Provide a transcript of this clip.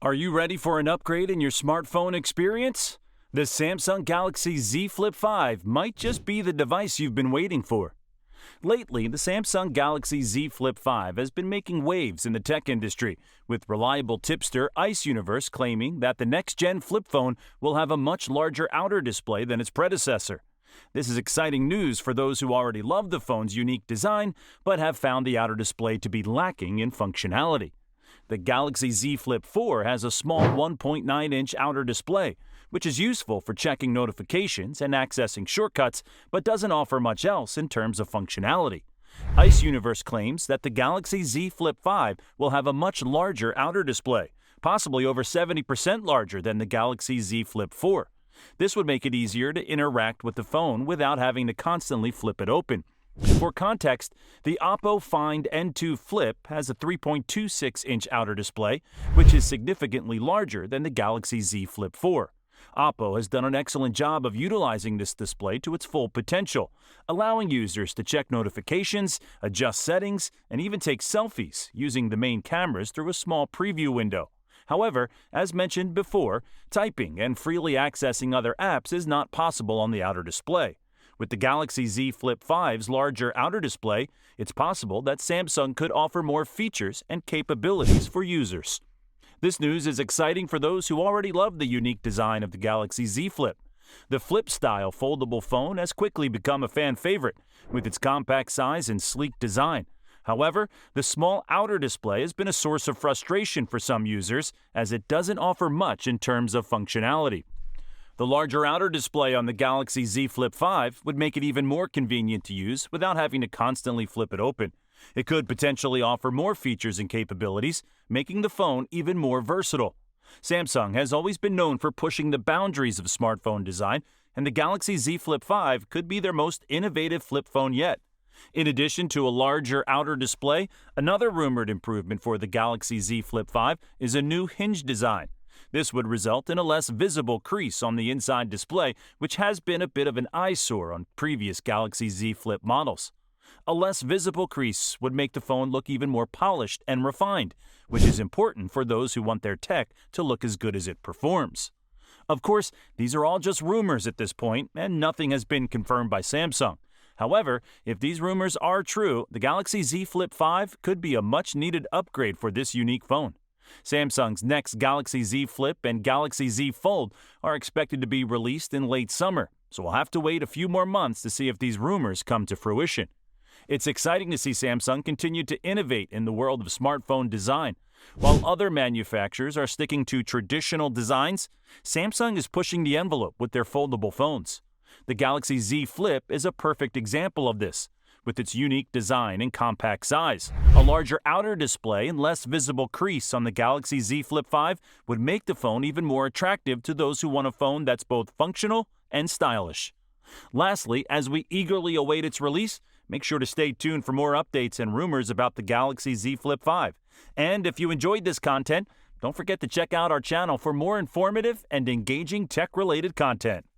Are you ready for an upgrade in your smartphone experience? The Samsung Galaxy Z Flip 5 might just be the device you've been waiting for. Lately, the Samsung Galaxy Z Flip 5 has been making waves in the tech industry, with reliable tipster Ice Universe claiming that the next-gen flip phone will have a much larger outer display than its predecessor. This is exciting news for those who already love the phone's unique design, but have found the outer display to be lacking in functionality. The Galaxy Z Flip 4 has a small 1.9-inch outer display, which is useful for checking notifications and accessing shortcuts, but doesn't offer much else in terms of functionality. Ice Universe claims that the Galaxy Z Flip 5 will have a much larger outer display, possibly over 70% larger than the Galaxy Z Flip 4. This would make it easier to interact with the phone without having to constantly flip it open. For context, the Oppo Find N2 Flip has a 3.26-inch outer display, which is significantly larger than the Galaxy Z Flip 4. Oppo has done an excellent job of utilizing this display to its full potential, allowing users to check notifications, adjust settings, and even take selfies using the main cameras through a small preview window. However, as mentioned before, typing and freely accessing other apps is not possible on the outer display. With the Galaxy Z Flip 5's larger outer display, it's possible that Samsung could offer more features and capabilities for users. This news is exciting for those who already love the unique design of the Galaxy Z Flip. The Flip-style foldable phone has quickly become a fan favorite, with its compact size and sleek design. However, the small outer display has been a source of frustration for some users, as it doesn't offer much in terms of functionality. The larger outer display on the Galaxy Z Flip 5 would make it even more convenient to use without having to constantly flip it open. It could potentially offer more features and capabilities, making the phone even more versatile. Samsung has always been known for pushing the boundaries of smartphone design, and the Galaxy Z Flip 5 could be their most innovative flip phone yet. In addition to a larger outer display, another rumored improvement for the Galaxy Z Flip 5 is a new Hinge design. This would result in a less visible crease on the inside display, which has been a bit of an eyesore on previous Galaxy Z Flip models. A less visible crease would make the phone look even more polished and refined, which is important for those who want their tech to look as good as it performs. Of course, these are all just rumors at this point, and nothing has been confirmed by Samsung. However, if these rumors are true, the Galaxy Z Flip 5 could be a much-needed upgrade for this unique phone. Samsung's next Galaxy Z Flip and Galaxy Z Fold are expected to be released in late summer, so we'll have to wait a few more months to see if these rumors come to fruition. It's exciting to see Samsung continue to innovate in the world of smartphone design. While other manufacturers are sticking to traditional designs, Samsung is pushing the envelope with their foldable phones. The Galaxy Z Flip is a perfect example of this, with its unique design and compact size. A larger outer display and less visible crease on the Galaxy Z Flip 5 would make the phone even more attractive to those who want a phone that's both functional and stylish. Lastly, as we eagerly await its release, make sure to stay tuned for more updates and rumors about the Galaxy Z Flip 5. And if you enjoyed this content, don't forget to check out our channel for more informative and engaging tech-related content.